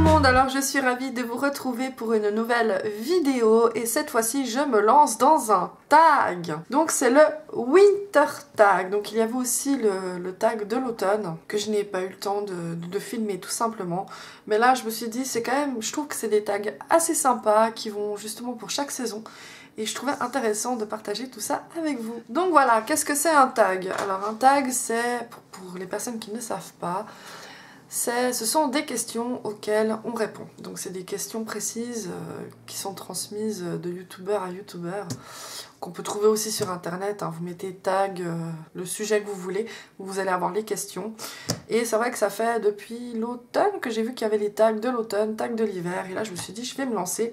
monde, alors je suis ravie de vous retrouver pour une nouvelle vidéo et cette fois-ci je me lance dans un tag. Donc c'est le Winter Tag, donc il y avait aussi le tag de l'automne que je n'ai pas eu le temps de filmer tout simplement. Mais là je me suis dit c'est quand même, je trouve que c'est des tags assez sympas qui vont justement pour chaque saison. Et je trouvais intéressant de partager tout ça avec vous. Donc voilà, qu'est-ce que c'est un tag? Alors un tag c'est, pour les personnes qui ne savent pas, ce sont des questions auxquelles on répond. Donc c'est des questions précises qui sont transmises de youtubeur à youtubeur, qu'on peut trouver aussi sur internet, hein. Vous mettez tag, le sujet que vous voulez, vous allez avoir les questions. Et c'est vrai que ça fait depuis l'automne que j'ai vu qu'il y avait les tags de l'automne, tags de l'hiver, et là je me suis dit je vais me lancer.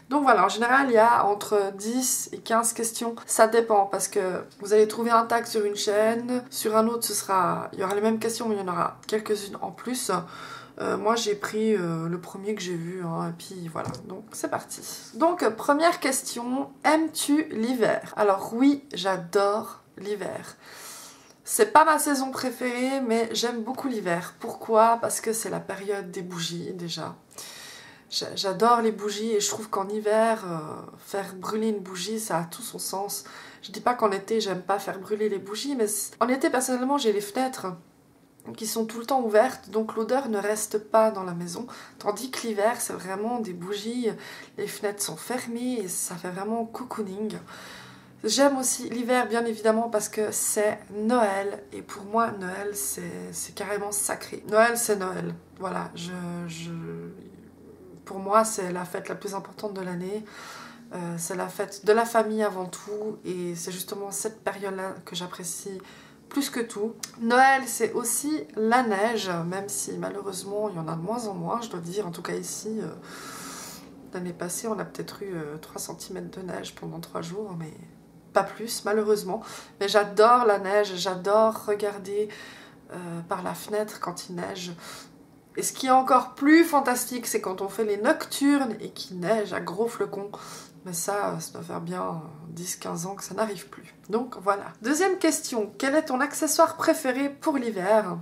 Donc voilà, en général il y a entre 10 et 15 questions, ça dépend parce que vous allez trouver un tag sur une chaîne, sur un autre il y aura les mêmes questions mais il y en aura quelques-unes en plus. Moi j'ai pris le premier que j'ai vu, hein, et puis voilà, donc c'est parti. Donc première question, aimes-tu l'hiver? Alors oui, j'adore l'hiver. C'est pas ma saison préférée, mais j'aime beaucoup l'hiver. Pourquoi? Parce que c'est la période des bougies déjà. J'adore les bougies et je trouve qu'en hiver, faire brûler une bougie, ça a tout son sens. Je dis pas qu'en été, j'aime pas faire brûler les bougies, mais en été, personnellement, j'ai les fenêtres qui sont tout le temps ouvertes, donc l'odeur ne reste pas dans la maison. Tandis que l'hiver, c'est vraiment des bougies, les fenêtres sont fermées et ça fait vraiment cocooning. J'aime aussi l'hiver, bien évidemment, parce que c'est Noël. Et pour moi, Noël, c'est carrément sacré. Noël, c'est Noël. Voilà, pour moi, c'est la fête la plus importante de l'année. C'est la fête de la famille avant tout. Et c'est justement cette période-là que j'apprécie plus que tout. Noël, c'est aussi la neige, même si malheureusement, il y en a de moins en moins, je dois dire. En tout cas ici, l'année passée, on a peut-être eu 3 cm de neige pendant 3 jours, mais pas plus, malheureusement. Mais j'adore la neige, j'adore regarder par la fenêtre quand il neige. Et ce qui est encore plus fantastique, c'est quand on fait les nocturnes et qu'il neige à gros flocons. Mais ça doit faire bien 10-15 ans que ça n'arrive plus. Donc voilà. Deuxième question, quel est ton accessoire préféré pour l'hiver?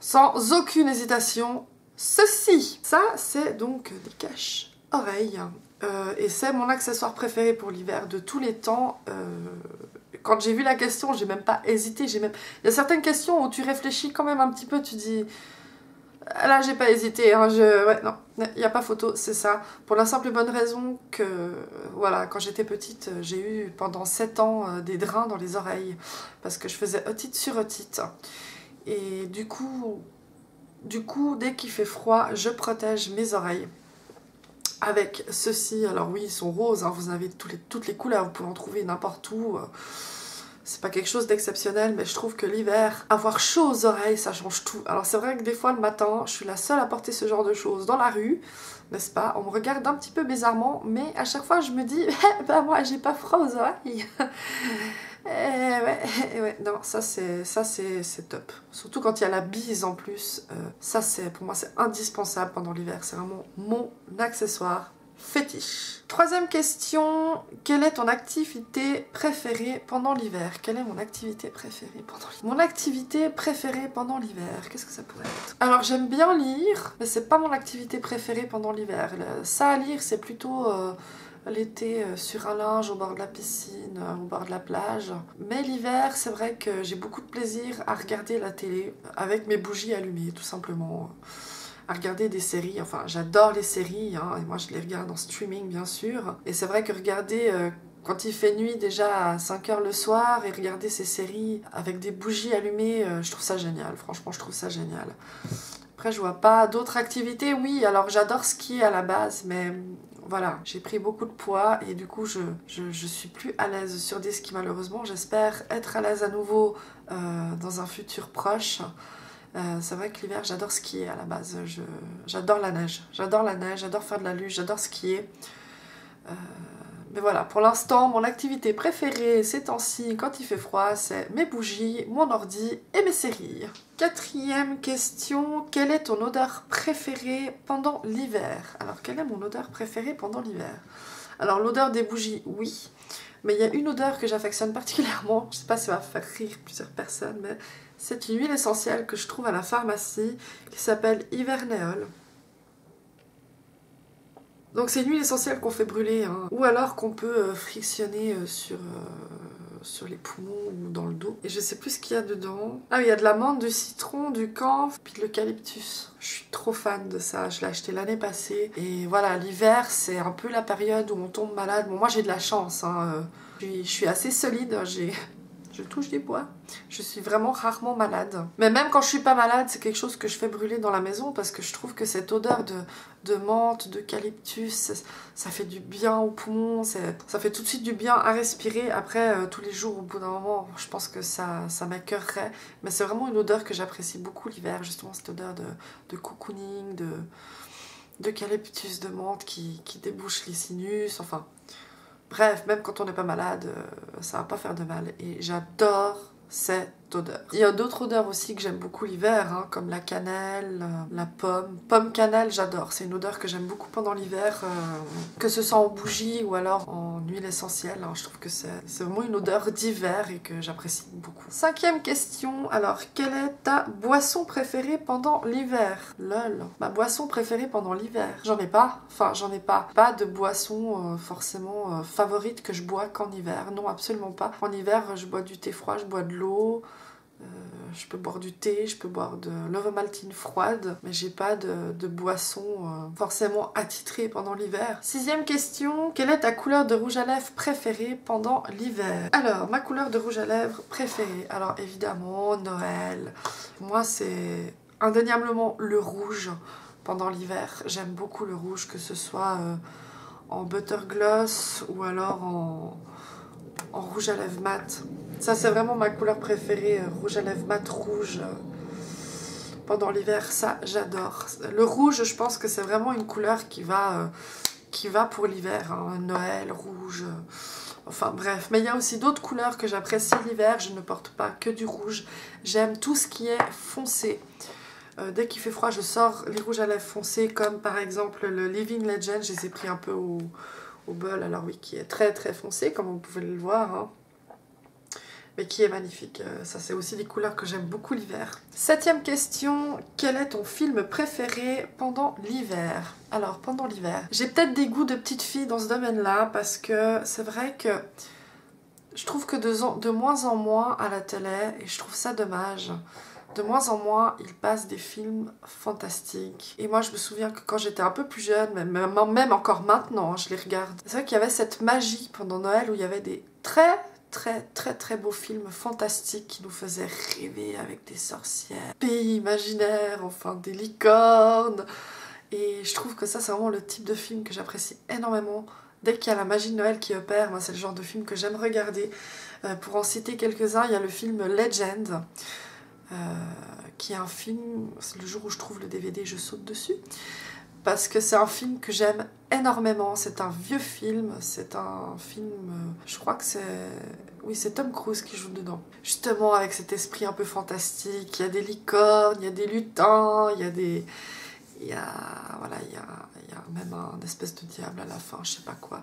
Sans aucune hésitation, ceci. Ça, c'est donc des cache-oreilles. Et c'est mon accessoire préféré pour l'hiver de tous les temps. Quand j'ai vu la question, j'ai même pas hésité. Il y a certaines questions où tu réfléchis quand même un petit peu, tu dis... Là, j'ai pas hésité, hein, ouais, non, il n'y a pas photo, c'est ça. Pour la simple et bonne raison que, voilà, quand j'étais petite, j'ai eu pendant 7 ans des drains dans les oreilles, parce que je faisais otite sur otite. Et du coup, dès qu'il fait froid, je protège mes oreilles avec ceci. Alors oui, ils sont roses, hein, vous avez toutes les couleurs, vous pouvez en trouver n'importe où. C'est pas quelque chose d'exceptionnel, mais je trouve que l'hiver, avoir chaud aux oreilles, ça change tout. Alors c'est vrai que des fois le matin, je suis la seule à porter ce genre de choses dans la rue, n'est-ce pas? On me regarde un petit peu bizarrement, mais à chaque fois je me dis, bah moi j'ai pas froid aux oreilles. Ouais, non, ça c'est top. Surtout quand il y a la bise en plus, ça pour moi c'est indispensable pendant l'hiver, c'est vraiment mon accessoire fétiche. Troisième question, quelle est ton activité préférée pendant l'hiver? Quelle est mon activité préférée pendant l'hiver? Mon activité préférée pendant l'hiver, qu'est-ce que ça pourrait être? Alors j'aime bien lire, mais c'est pas mon activité préférée pendant l'hiver. Ça à lire, c'est plutôt l'été sur un linge au bord de la piscine, au bord de la plage. Mais l'hiver, c'est vrai que j'ai beaucoup de plaisir à regarder la télé avec mes bougies allumées, tout simplement. À regarder des séries, enfin j'adore les séries, hein, et moi je les regarde en streaming bien sûr. Et c'est vrai que regarder quand il fait nuit déjà à 5 h le soir et regarder ces séries avec des bougies allumées, je trouve ça génial, franchement je trouve ça génial. Après je vois pas d'autres activités, oui alors j'adore skier à la base, mais voilà, j'ai pris beaucoup de poids et du coup je suis plus à l'aise sur des skis malheureusement. J'espère être à l'aise à nouveau dans un futur proche. C'est vrai que l'hiver j'adore skier à la base, j'adore la neige, j'adore faire de la luge, j'adore skier. Mais voilà, pour l'instant mon activité préférée ces temps-ci quand il fait froid c'est mes bougies, mon ordi et mes séries. Quatrième question, quelle est ton odeur préférée pendant l'hiver? Alors quelle est mon odeur préférée pendant l'hiver? Alors l'odeur des bougies, oui. Mais il y a une odeur que j'affectionne particulièrement, je sais pas si ça va faire rire plusieurs personnes, mais c'est une huile essentielle que je trouve à la pharmacie qui s'appelle Hivernéol. Donc c'est une huile essentielle qu'on fait brûler, hein. Ou alors qu'on peut frictionner sur les poumons ou dans le dos. Et je sais plus ce qu'il y a dedans. Ah oui, il y a de la menthe, du citron, du camphre, puis de l'eucalyptus. Je suis trop fan de ça, je l'ai acheté l'année passée. Et voilà, l'hiver, c'est un peu la période où on tombe malade. Bon, moi j'ai de la chance, hein. Je suis assez solide, je touche des bois. Je suis vraiment rarement malade. Mais même quand je suis pas malade, c'est quelque chose que je fais brûler dans la maison parce que je trouve que cette odeur de menthe, d'eucalyptus, ça fait du bien aux poumons, ça fait tout de suite du bien à respirer. Après, tous les jours, au bout d'un moment, je pense que ça m'écœurerait. Mais c'est vraiment une odeur que j'apprécie beaucoup l'hiver, justement cette odeur de cocooning, d'eucalyptus, de menthe qui débouche les sinus, enfin... Bref, même quand on n'est pas malade, ça va pas faire de mal. Et j'adore cette odeur. Il y a d'autres odeurs aussi que j'aime beaucoup l'hiver, hein, comme la cannelle, la pomme. Pomme cannelle, j'adore. C'est une odeur que j'aime beaucoup pendant l'hiver, que ce soit en bougie ou alors en huile essentielle. Hein. Je trouve que c'est vraiment une odeur d'hiver et que j'apprécie beaucoup. 5e question. Alors, quelle est ta boisson préférée pendant l'hiver? Lol. Ma boisson préférée pendant l'hiver? J'en ai pas. Enfin, j'en ai pas. Pas de boisson forcément favorite que je bois qu'en hiver. Non, absolument pas. En hiver, je bois du thé froid, je bois de l'eau. Je peux boire du thé, je peux boire de l'ovomaltine froide, mais j'ai pas de boisson forcément attitrée pendant l'hiver. 6e question, quelle est ta couleur de rouge à lèvres préférée pendant l'hiver? Alors, ma couleur de rouge à lèvres préférée, alors évidemment, Noël. Moi, c'est indéniablement le rouge pendant l'hiver. J'aime beaucoup le rouge, que ce soit en butter gloss ou alors en rouge à lèvres mat. Ça, c'est vraiment ma couleur préférée, rouge à lèvres mat rouge. Pendant l'hiver, ça, j'adore. Le rouge, je pense que c'est vraiment une couleur qui va pour l'hiver. Hein. Noël, rouge, enfin bref. Mais il y a aussi d'autres couleurs que j'apprécie l'hiver. Je ne porte pas que du rouge. J'aime tout ce qui est foncé. Dès qu'il fait froid, je sors les rouges à lèvres foncés, comme par exemple le Living Legend. Je les ai pris un peu au bol, alors oui, qui est très très foncé, comme vous pouvez le voir, hein. Mais qui est magnifique. Ça, c'est aussi des couleurs que j'aime beaucoup l'hiver. 7e question, quel est ton film préféré pendant l'hiver? Alors, pendant l'hiver, j'ai peut-être des goûts de petite fille dans ce domaine-là, parce que c'est vrai que je trouve que de moins en moins à la télé, et je trouve ça dommage, de moins en moins, il passe des films fantastiques. Et moi, je me souviens que quand j'étais un peu plus jeune, même encore maintenant, je les regarde. C'est vrai qu'il y avait cette magie pendant Noël où il y avait des très beaux films fantastiques qui nous faisaient rêver avec des sorcières, pays imaginaires, enfin des licornes. Et je trouve que ça, c'est vraiment le type de film que j'apprécie énormément. Dès qu'il y a la magie de Noël qui opère, moi, c'est le genre de film que j'aime regarder. Pour en citer quelques-uns, il y a le film Legend. Qui est un film, le jour où je trouve le DVD, je saute dessus, parce que c'est un film que j'aime énormément. C'est un vieux film, c'est un film, je crois que c'est Tom Cruise qui joue dedans. Justement avec cet esprit un peu fantastique, il y a des licornes, il y a des lutins, il y a même un espèce de diable à la fin, je sais pas quoi.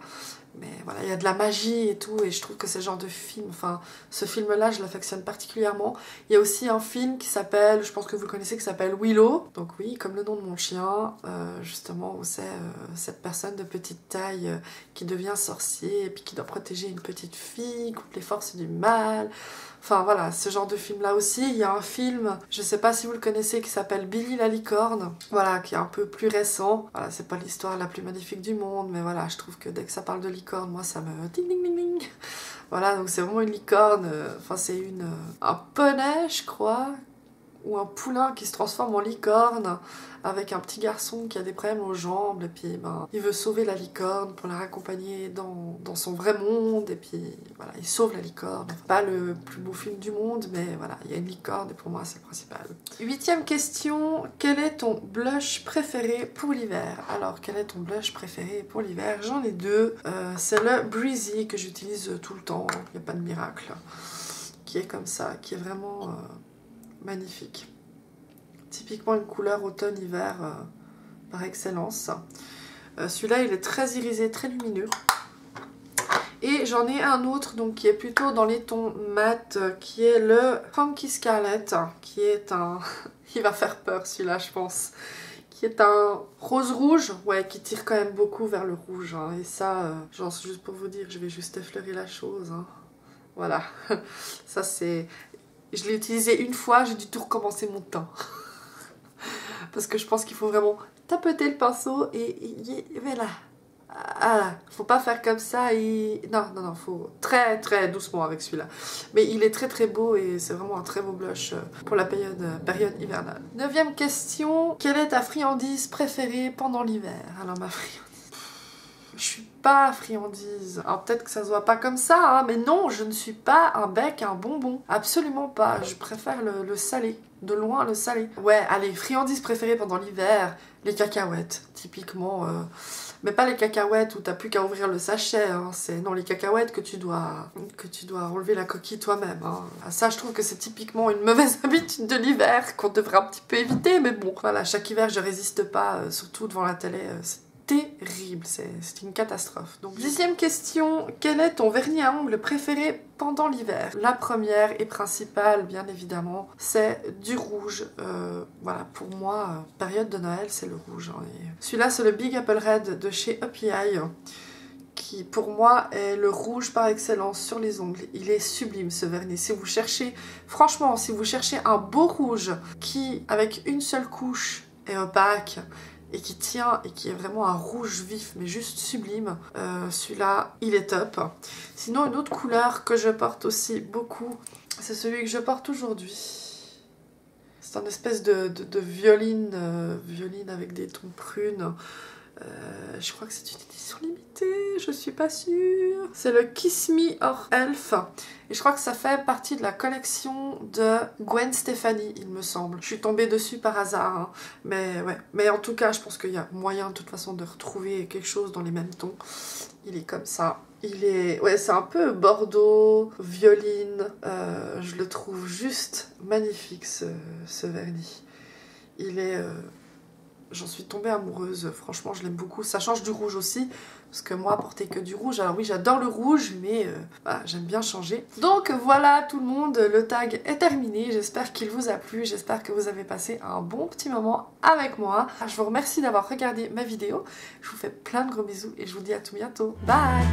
Mais voilà, il y a de la magie et tout, et je trouve que c'est le genre de film, enfin, ce film-là, je l'affectionne particulièrement. Il y a aussi un film qui s'appelle, je pense que vous le connaissez, qui s'appelle Willow. Donc oui, comme le nom de mon chien, justement, où c'est cette personne de petite taille qui devient sorcier, et puis qui doit protéger une petite fille contre les forces du mal. Enfin voilà, ce genre de film là aussi. Il y a un film, je sais pas si vous le connaissez, qui s'appelle Billy la licorne, voilà, qui est un peu plus récent. Voilà, c'est pas l'histoire la plus magnifique du monde, mais voilà, je trouve que dès que ça parle de licorne, moi ça me ding ding ding ding. Voilà, donc c'est vraiment une licorne, enfin c'est un poney je crois, ou un poulain qui se transforme en licorne, avec un petit garçon qui a des problèmes aux jambes, et puis il veut sauver la licorne pour la raccompagner dans son vrai monde, et puis voilà, il sauve la licorne. Enfin, pas le plus beau film du monde, mais voilà, il y a une licorne, et pour moi c'est le principal. 8e question, quel est ton blush préféré pour l'hiver? Alors, quel est ton blush préféré pour l'hiver? J'en ai deux, c'est le Breezy que j'utilise tout le temps, il n'y a pas de miracle, qui est comme ça, qui est vraiment... magnifique. Typiquement une couleur automne-hiver par excellence. Celui-là, il est très irisé, très lumineux. Et j'en ai un autre donc qui est plutôt dans les tons mat, qui est le Funky Scarlet, qui est un... il va faire peur celui-là, je pense. qui est un rose rouge, ouais, qui tire quand même beaucoup vers le rouge, hein. Et ça, genre juste pour vous dire, je vais juste effleurer la chose, hein. Voilà, ça c'est... Je l'ai utilisé une fois, j'ai dû tout recommencer mon teint. Parce que je pense qu'il faut vraiment tapoter le pinceau et voilà. Ah, faut pas faire comme ça et... Non, faut très très doucement avec celui-là. Mais il est très très beau et c'est vraiment un très beau blush pour la période hivernale. 9e question, quelle est ta friandise préférée pendant l'hiver? Alors ma friandise... Je suis pas friandise. Alors peut-être que ça se voit pas comme ça, hein, mais non, je ne suis pas un bec, un bonbon. Absolument pas. Je préfère le salé. De loin, le salé. Ouais, allez, friandise préférée pendant l'hiver, les cacahuètes. Typiquement... Mais pas les cacahuètes où t'as plus qu'à ouvrir le sachet, hein. C'est non, les cacahuètes que tu dois enlever la coquille toi-même, hein. Ça, je trouve que c'est typiquement une mauvaise habitude de l'hiver qu'on devrait un petit peu éviter, mais bon, voilà, chaque hiver je résiste pas, surtout devant la télé, c'est terrible, c'est une catastrophe. Donc 10e question, quel est ton vernis à ongles préféré pendant l'hiver? La première et principale, bien évidemment, c'est du rouge. Voilà, pour moi, période de Noël, c'est le rouge, hein. Celui-là, c'est le Big Apple Red de chez Up Eye, qui pour moi est le rouge par excellence sur les ongles. Il est sublime ce vernis. Si vous cherchez, franchement, si vous cherchez un beau rouge qui, avec une seule couche, est opaque, et qui tient et qui est vraiment un rouge vif mais juste sublime, celui-là il est top. Sinon une autre couleur que je porte aussi beaucoup, c'est celui que je porte aujourd'hui. C'est un espèce de violine, violine avec des tons prunes. Je crois que c'est une édition limitée, je suis pas sûre. C'est le Kiss Me or Elf. Et je crois que ça fait partie de la collection de Gwen Stefani, il me semble. Je suis tombée dessus par hasard, hein. Mais ouais. Mais en tout cas, je pense qu'il y a moyen de toute façon de retrouver quelque chose dans les mêmes tons. Il est comme ça. Il est... Ouais, c'est un peu bordeaux, violine. Je le trouve juste magnifique, ce vernis. Il est... J'en suis tombée amoureuse, franchement je l'aime beaucoup. Ça change du rouge aussi, parce que moi porter que du rouge, alors oui j'adore le rouge, mais voilà, j'aime bien changer. Donc voilà tout le monde, le tag est terminé, j'espère qu'il vous a plu, j'espère que vous avez passé un bon petit moment avec moi. Je vous remercie d'avoir regardé ma vidéo, je vous fais plein de gros bisous et je vous dis à tout bientôt, bye.